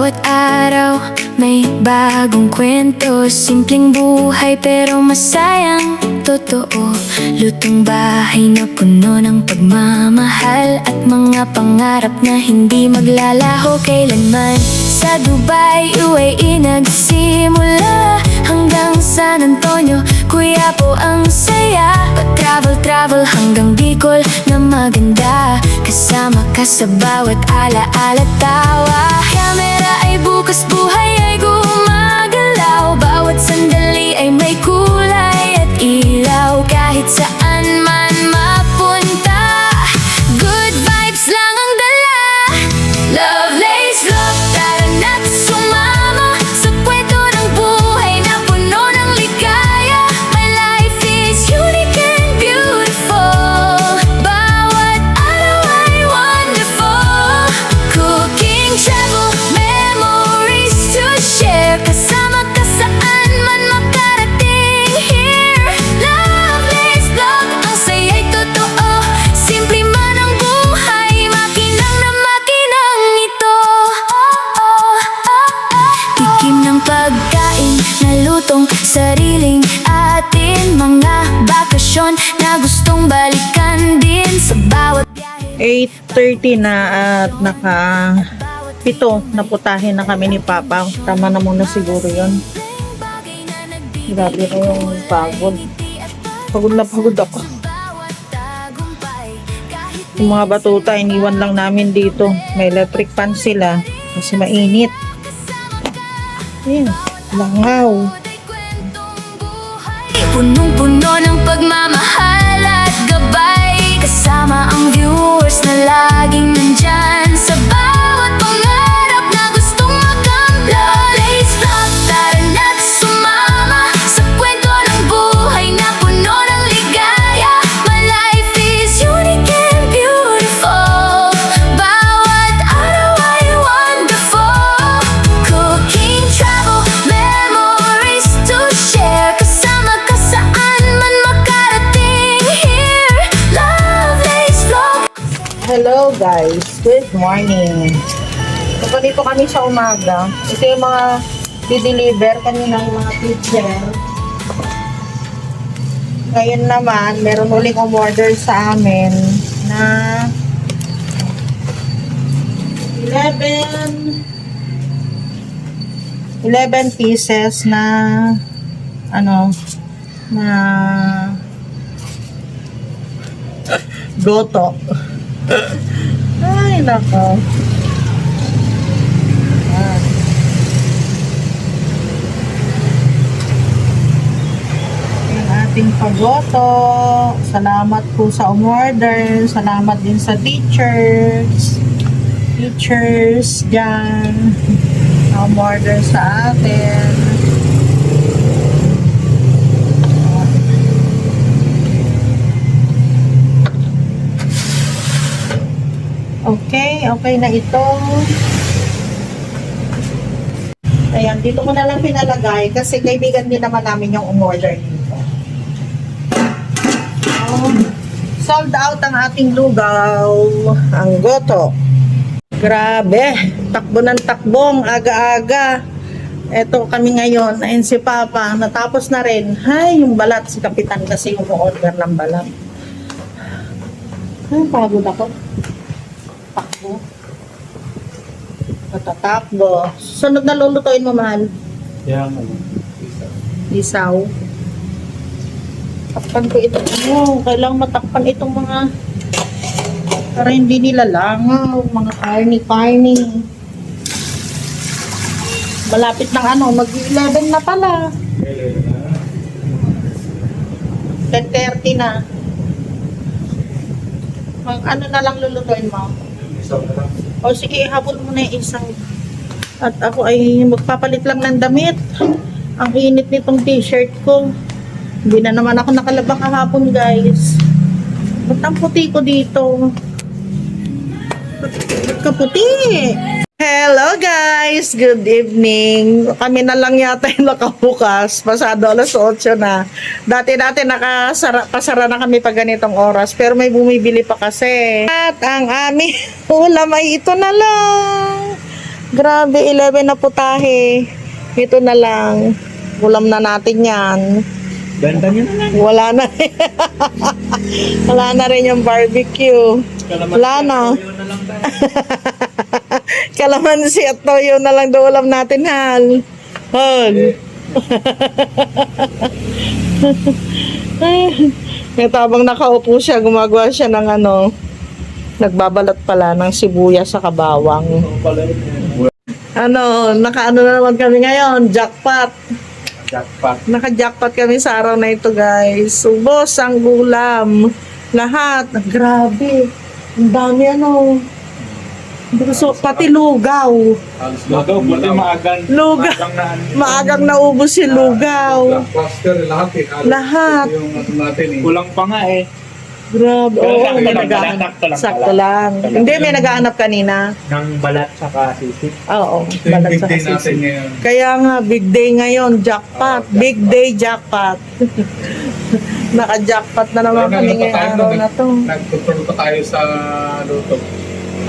bawat araw may bagong kwento. Simpleng buhay pero masayang totoo. Lutong bahay na puno ng pagmamahal at mga pangarap na hindi maglalaho kailanman. Sa Dubai, UAE nagsimula hanggang San Antonio, Quiapo ang saya. Pag-travel hanggang Bicol na maganda, kasama ka sa bawat alaala tawa. Kamera ay bukas, buhay ay gumagalaw. Bawat sandali ay may kulay at ilaw. Kahit saan man mapunta, good vibes lang ang dala. Love lays love, tara na't sumama sa kwento ng buhay na puno ng ligaya. My life is unique and beautiful. Bawat araw ay wonderful. Cooking, travel, memories to share. Kasama ka saan man makarating here. Love lays love, ang saya'y totoo. Simple man ang buhay, makinang na makinang ito. Tikim ng pagkain na lutong sariling atin. Mga bakasyon na gustong balikan din sa bawat biyahe. 8:30 na at naka-7 na putahin na kami ni Papa. Tama na muna siguro yun. Grabe na yung pagod. Pagod na pagod ako. Yung mga batuta, iniwan lang namin dito. May electric fan sila kasi mainit. Ayan, langaw. Punong-puno ng pagmamahal at gabay. Kasama ang viewers na laging nandyan sa bawat pangarap na gustong makamtan. Love lays love, tara na't sumama sa kwento ng buhay na puno ng ligaya. My life is unique and beautiful. Bawat araw ay wonderful. Cooking, travel, memories to share. Kasama ka saan man makarating here. Love lays love. Hello guys, good morning. Dito kami sa umaga. Ito yung mga di-deliver kanina yung mga teacher. Ngayon naman, meron uling umorder sa amin na 11 pieces na na goto. Ay, nako. Ayan. Yung ating pagoto. Salamat po sa umorder. Salamat din sa teachers. Teachers dyan. Na umorder sa atin. Okay na ito. Ayan, dito ko na lang pinalagay kasi kaibigan din naman namin yung umorder dito. Sold out ang ating lugaw, ang goto. Grabe, takbo ng takbong, aga-aga. Eto kami ngayon, ayun si Papa, natapos na rin. Hay, yung balat, si Kapitan kasi yung order ng balat. Ay, pagod ako. Takbo. Matatakbo. Sunod na lulutuin mo, mahal? Yan, Isaw. Takpan ko ito. Kailangan matakpan itong mga para hindi nila langaw. Mga carny. Malapit ng mag-11 na pala. 10:30 na. Ano na lang lulutuin mo? O sige, habol mo na yung isang. At ako ay magpapalit lang ng damit. Ang init nitong t-shirt ko. Hindi na naman ako nakalaba kahapon, guys. Ba't ang puti ko dito? Ba't ka puti? Hello guys! Good evening! Kami na lang yata yung nakabukas. Pasado 8:00 na. Dati-dati pasara na kami pag ganitong oras. Pero may bumibili pa kasi. At ang aming ulam ay ito na lang. Grabe, 11 na putahe. Ito na lang. Ulam na natin yan. Benta nyo na lang. Wala na. Wala na rin yung barbecue. Wala na. Yun na lang tayo. Kalamansi at toyo na lang daw ulam natin, Hal. Hal. Ito habang nakaupo siya, gumagawa siya ng nagbabalot pala ng sibuyas sa kabawang. Nakaano na naman kami ngayon, jackpot. Jackpot. Naka-jackpot kami sa araw na ito, guys. Subos ang gulam. Lahat. Grabe. Ang dami So, pati lugaw. Lugaw, buti maagang. Lugaw. Maagang naubos si lugaw. Blockbuster, lahat eh. Lahat. Ito yung ano natin eh. Kulang pa nga eh. Grabe. Oo, Sakto may lang, naghahanap. sakto lang Sakto pala. lang. Sakto lang. Hindi, may naghahanap kanina. Ng balat saka sisig. Oo. Ito yung balat big sa day kasisi. natin ngayon. Kaya nga, big day ngayon. Jackpot. Big day jackpot. Naka-jackpot na naman kami ngayong araw na to. Nag-control pa tayo sa luto.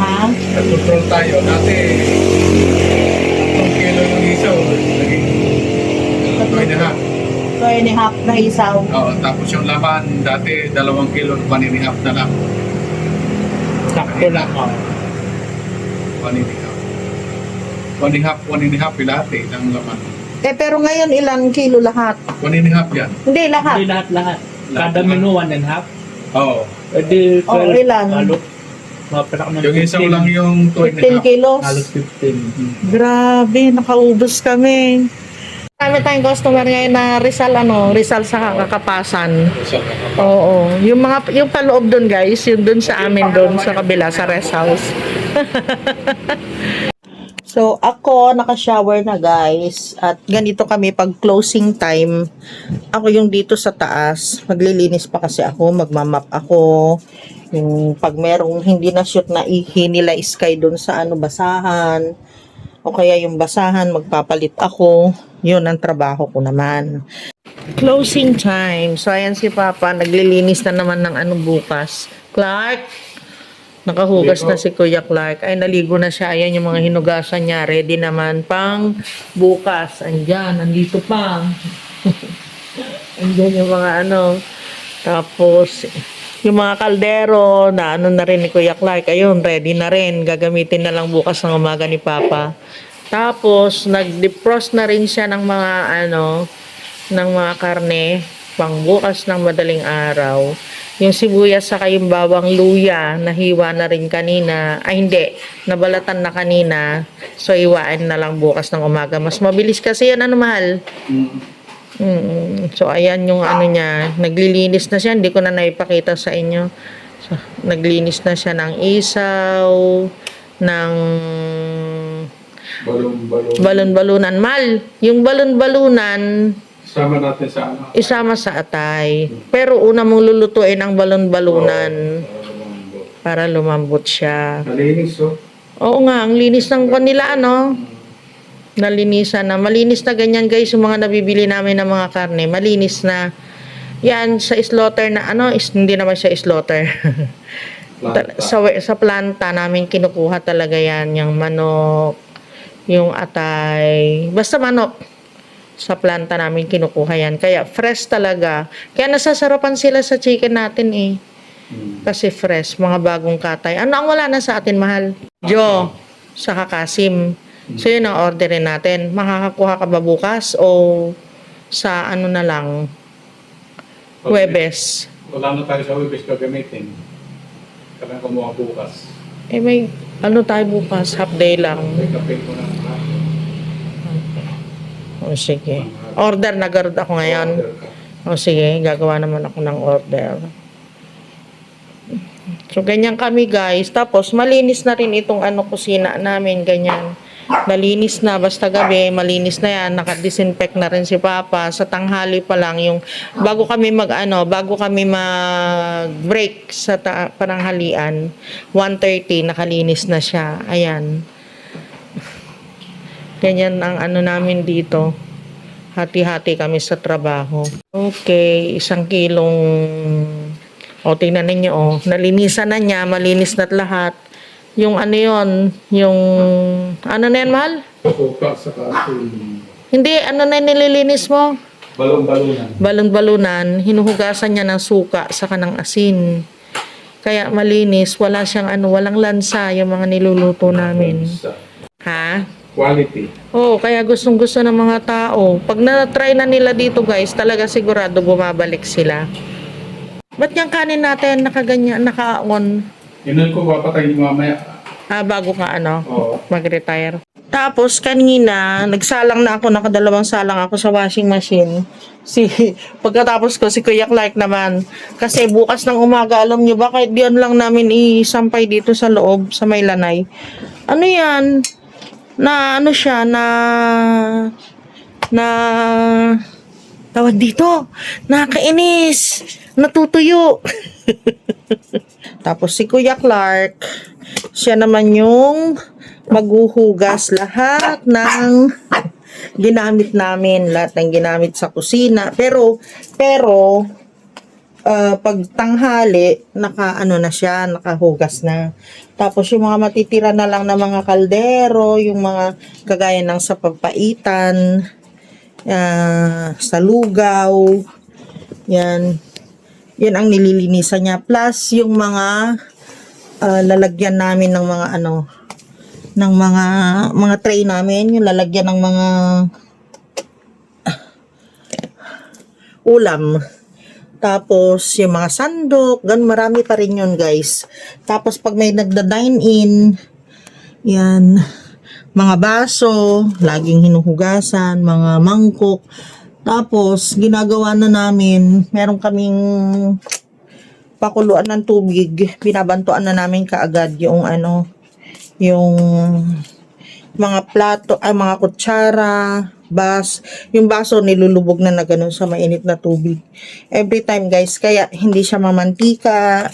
Ha? Nag-control tayo. Dati, 3 kilo ng isaw. Naging 2.5. 2.5 na isaw. Oo, tapos yung laman, dati 2 kilo, 1.5 na lang. Sakto lang. 1.5 lahat eh, ng laman. Pero ngayon, ilang kilo lahat? 1.5 yan. Hindi, lahat. Hindi lahat-lahat. Lahat. Kada menu 1.5. Oo. E di 12. Oh, ilan? Halos. Maparak ng Yung isaw 15. lang yung 15 2.5. kilos. Halos 15. Grabe, nakaubos kami. Kami tayong customer ngayon na Rizal sa Kakapasan. Oo, yung paloob doon, guys, yung doon sa amin doon sa kabila sa rest house. So, ako naka-shower na, guys, at ganito kami pag closing time. Ako yung dito sa taas, maglilinis pa kasi ako, magmamap ako. Yung pag merong hindi na shoot na nila sky doon sa basahan, o kaya yung basahan, magpapalit ako. Yun ang trabaho ko naman. Closing time. So, ayan si Papa. Naglilinis na naman ng bukas. Clark! Nakahugas na si Kuya Clark. Ay, naligo na siya. Ayan yung mga hinugasan niya. Ready naman pang bukas. Andyan. Nandito pa. Andyan yung mga Tapos, yung mga kaldero na na rin ni Kuya Clark. Ayun, ready na rin. Gagamitin na lang bukas ng umaga ni Papa. Tapos, nag-defrost na rin siya ng mga ng mga karne pang bukas ng madaling araw. Yung sibuyas saka yung bawang luya, nahiwa na rin kanina. Ay, hindi. Nabalatan na kanina. So, iwain na lang bukas ng umaga. Mas mabilis kasi yan, mahal. So, ayan yung niya. Naglilinis na siya. Hindi ko na naipakita sa inyo. So, naglinis na siya ng isaw, ng balon-balunan. Mal, yung balon-balunan, Sama natin sa isama sa atay. Pero una mong lulutuin ang balon-balunan para lumambot siya. Nalinis, oh. Oo nga, ang linis ng kanila, nalinisan na. Malinis na ganyan, guys, yung mga nabibili namin ng mga karne. Malinis na. Yan, sa slaughter na, hindi naman siya slaughter. sa planta namin kinukuha talaga yan, yung manok, yung atay, basta manok. Sa planta namin kinukuha yan. Kaya fresh talaga. Kaya nasasarapan sila sa chicken natin eh. Kasi fresh, mga bagong katay. Ang wala na sa atin, mahal? Jo, saka Kasim. So yun ang orderin natin. Makakakuha ka ba bukas o sa na lang? Huwebes. Wala na tayo sa Webes gagamitin. Kailangan kumuha bukas. May tayo bukas? Half day lang. May kape ko na. O sige. Order na agad ako ngayon. O sige, gagawa naman ako ng order. So, ganyan kami, guys. Tapos, malinis na rin itong kusina namin, ganyan. Malinis na, basta gabi, malinis na yan. Naka-disinfect na rin si Papa. Sa tanghali pa lang, bago kami mag-break sa pananghalian, 1:30, nakalinis na siya. Ayan. Ganyan ang namin dito. Hati-hati kami sa trabaho. Okay, 1 kilong... tingnan ninyo, nalinisan na niya, malinis na't lahat. Yung ano yun, yung, ano na yan, mahal? Suka sa asin. Hindi, ano na yung nililinis mo? Balon-balunan. Balon-balunan, hinuhugasan niya ng suka saka ng asin. Kaya malinis, wala siyang ano, walang lansa yung mga niluluto namin. Sa Ha? quality. Oo, kaya gustong-gusto ng mga tao. Pag na-try na nila dito guys, talaga sigurado bumabalik sila. Ba't yung kanin natin nakaganyan, naka-on? Yun ko papatayin mamaya. Bago ka ano, Oo. mag-retire. Tapos kanina, nagsalang na ako, nakadalawang salang ako sa washing machine. Pagkatapos ko, si Kuya Clark naman. Kasi bukas ng umaga, alam nyo ba, kahit diyan lang namin isampay dito sa loob, sa may lanay. Ano yan? Na ano siya, tawag dito, nakakainis, natutuyo. Tapos si Kuya Clark, siya naman yung maghuhugas lahat ng ginamit namin, lahat ng ginamit sa kusina. Pero pag tanghali, ano na siya, nakahugas na. Tapos yung mga matitira na lang na mga kaldero, yung mga kagaya ng sa pagpaitan, sa lugaw, yan ang nililinisan niya. Plus yung mga lalagyan namin ng mga ano, ng mga tray namin, yung lalagyan ng mga ulam. Tapos, yung mga sandok, marami pa rin yun, guys. Tapos, pag may nagda-dine in, yan, mga baso, laging hinuhugasan, mga mangkok. Tapos, ginagawa na namin, meron kaming pakuluan ng tubig, binabantuan na namin kaagad yung ano, yung mga plato, mga kutsara, yung baso nilulubog na gano'n sa mainit na tubig. Every time guys, kaya hindi siya mamantika,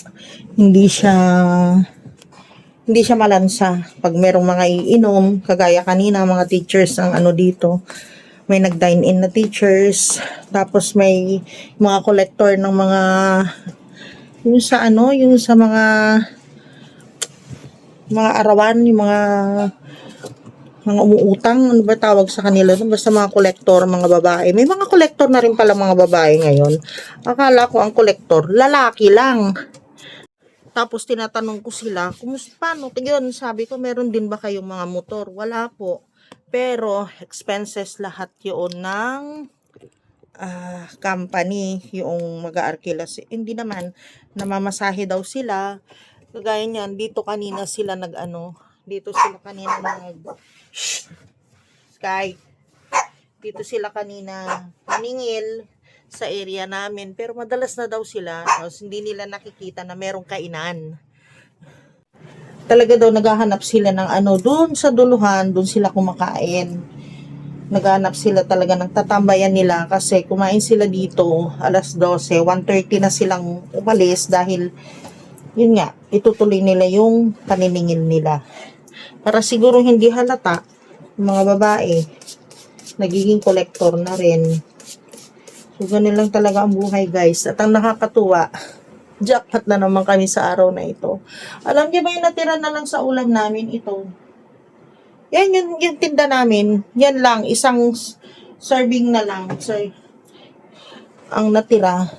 hindi siya malansa. Pag merong mga iinom, kagaya kanina mga teachers ang ano dito, may nag-dine in na teachers, tapos may mga collector ng mga yung sa mga arawan, yung mga umuutang, ano ba tawag sa kanila? Basta mga kolektor, mga babae. May mga kolektor na rin pala mga babae ngayon. Akala ko ang kolektor, lalaki lang. Tapos tinatanong ko sila, paano? Tigyan, sabi ko, meron din ba kayong mga motor? Wala po. Pero, expenses lahat yun ng company, yung mag-aarkila. Hindi naman, namamasahe daw sila. Kagaya niyan, dito kanina sila dito sila kanina maningil sa area namin, pero madalas na daw sila, tapos hindi nila nakikita na merong kainan. Talaga daw naghahanap sila ng doon sa duluhan, doon sila kumakain. Naghahanap sila talaga ng tatambayan nila kasi kumain sila dito alas 12, 1:30 na silang umalis dahil yun nga, itutuloy nila yung paniningil nila. Para siguro hindi halata, mga babae, nagiging kolektor na rin. So, ganun lang talaga ang buhay, guys. At ang nakakatuwa, jackpot na naman kami sa araw na ito. Alam niyo ba yung natira na lang sa ulam namin ito? Yan yung tinda namin. Yan lang, isang serving na lang. So, ang natira.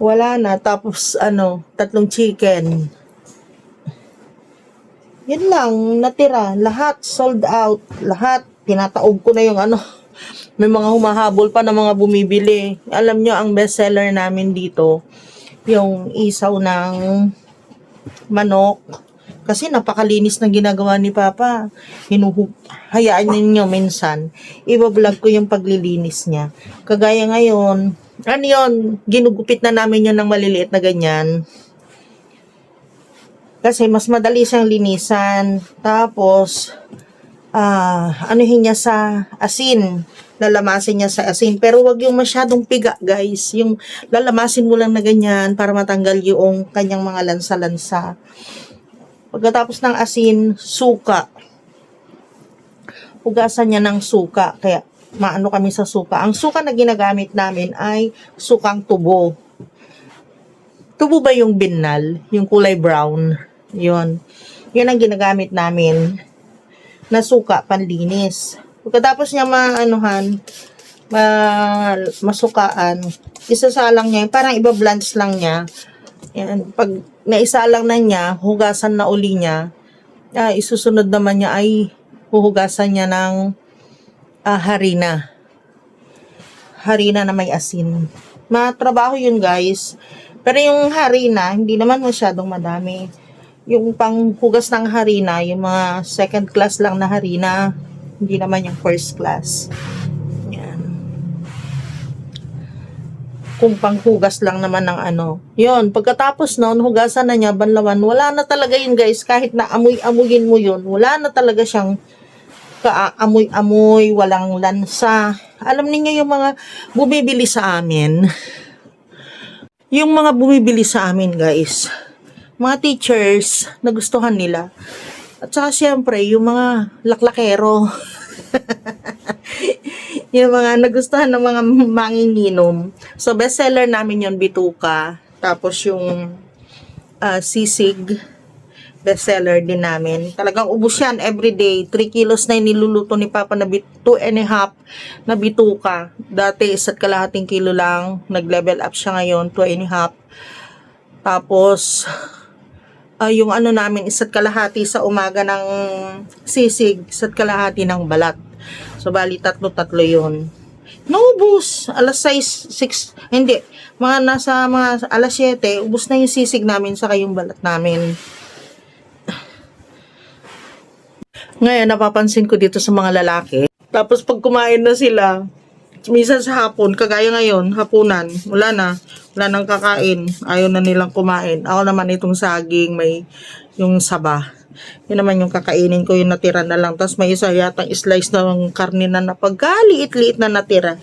Wala na. Tapos, 3 chicken. Yan lang, natira. Lahat, sold out. Lahat. Tinataob ko na yung may mga humahabol pa na mga bumibili. Alam nyo, ang bestseller namin dito, yung isaw ng manok. Kasi napakalinis na ginagawa ni Papa. Hayaan ninyo minsan. Iba-vlog ko yung paglilinis niya. Kagaya ngayon, ginugupit na namin yun ng maliliit na ganyan. Kasi mas madali siyang linisan. Tapos, anuhin niya sa asin. Lalamasin niya sa asin. Pero wag yung masyadong piga, guys. Yung lalamasin mo lang na ganyan para matanggal yung kanyang mga lansa-lansa. Pagkatapos ng asin, suka. Hugasan niya ng suka. Kaya, maano kami sa suka. Ang suka na ginagamit namin ay sukang tubo. Tubo ba yung binal? Yung kulay brown? Yun. Yun ang ginagamit namin na suka panlinis. Pagkatapos niya masukaan, isasalang niya, parang iba-blanch lang niya. Yan. Pag naisalang na niya, hugasan na uli niya, isusunod naman niya ay huhugasan niya ng harina. Harina na may asin. Matrabaho yun, guys. Pero yung harina, hindi naman masyadong madami. Yung panghugas ng harina, yung mga second class lang na harina, hindi naman yung first class. Yan. Kung panghugas lang naman ng Yun, pagkatapos nun, hugasan na niya, banlawan, wala na talaga yun, guys. Kahit na amoy-amoyin mo yun, wala na talaga siyang kaamoy-amoy, walang lansa. Alam niyo yung mga bumibili sa amin, guys, mga teachers, nagustuhan nila. At saka siyempre, yung mga laklakero, yung mga nagustuhan ng mga manginginom. So, bestseller namin yung bituka. Tapos yung sisig, bestseller din namin. Talagang ubos yan everyday. 3 kilos na yung niluluto ni Papa na 2.5 na bituka. Dati 1.5 kilo lang. Nag-level up siya ngayon, 2.5. Tapos, yung namin, 1.5 sa umaga ng sisig, 1.5 ng balat. So, bali, 3 yun. Naubos. Alas 6, hindi. Nasa alas 7, ubos na yung sisig namin saka yung balat namin. Ngayon, napapansin ko dito sa mga lalaki. Tapos pag kumain na sila, minsan sa hapon, kagaya ngayon, hapunan, wala nang kakain. Ayaw na nilang kumain. Ako naman itong saging, may yung saba. Yun naman yung kakainin ko, yung natira na lang. Tapos may isa yatang slice ng karne na napagkaliit-liit na natira.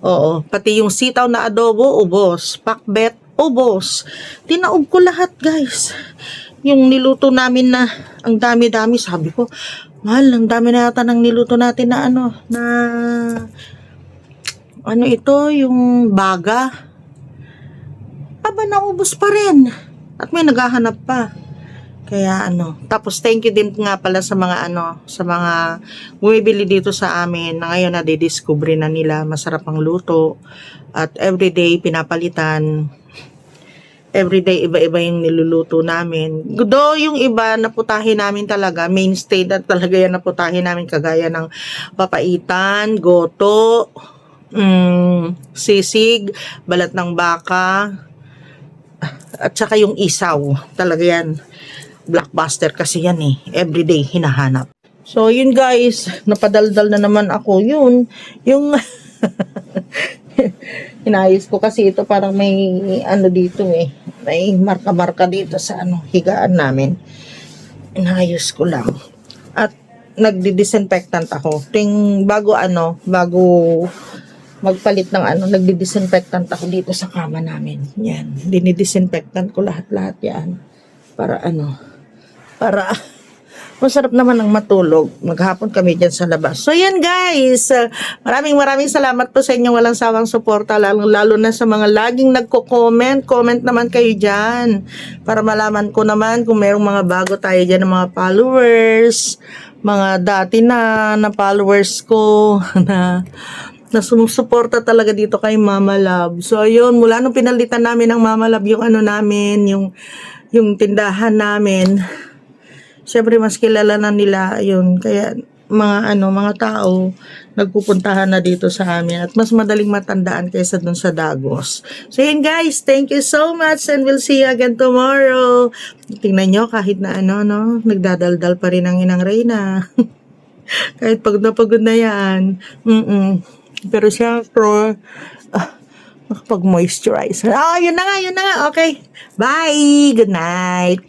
Oo, pati yung sitaw na adobo, ubos. Pakbet, ubos. Tinaob ko lahat, guys. Yung niluto namin na ang dami-dami, sabi ko, mahal, ang dami na yata ng niluto natin na ito, yung baga. Aba, naubos pa rin. At may naghahanap pa. Kaya tapos thank you din nga pala sa mga sa mga bumibili dito sa amin na ngayon nadidiscover na nila masarap ang luto at everyday pinapalitan. Everyday iba-iba yung niluluto namin. Do yung iba naputahin namin talaga, mainstay na talaga yan naputahin namin kagaya ng papaitan, goto, sisig, balat ng baka, at saka yung isaw. Talaga yan. Blockbuster kasi yan everyday hinahanap. So yun guys, napadaldal na naman ako. Yung inayos ko kasi ito parang may dito may marka-marka dito sa higaan namin. Inayos ko lang. At nagdi-disinfectant ako. Bago magpalit ng nagdi-disinfectant ako dito sa kama namin. Yan, dinidisinfectant ko lahat-lahat yan. Para masarap naman ang matulog. Maghapon kami dyan sa labas. So, yan guys. Maraming salamat po sa inyong walang sawang suporta. Lalo na sa mga laging nagko-comment. Comment naman kayo dyan. Para malaman ko naman kung mayroong mga bago tayo dyan ng mga followers. Mga dati na followers ko na sumusuporta talaga dito kay Mama Love. So, ayun. Mula nung pinalitan namin ng Mama Love yung namin, yung tindahan namin. Siyempre, mas kilala na nila yun. Kaya, mga tao, nagpupuntahan na dito sa amin. At mas madaling matandaan kaysa dun sa Dagos. So, yun guys. Thank you so much. And we'll see you again tomorrow. Tingnan nyo, kahit na nagdadaldal pa rin ang Inang Reyna. Kahit pagod na yan. Pero siyempre, makapag-moisturize. Yun na nga. Okay. Bye. Good night.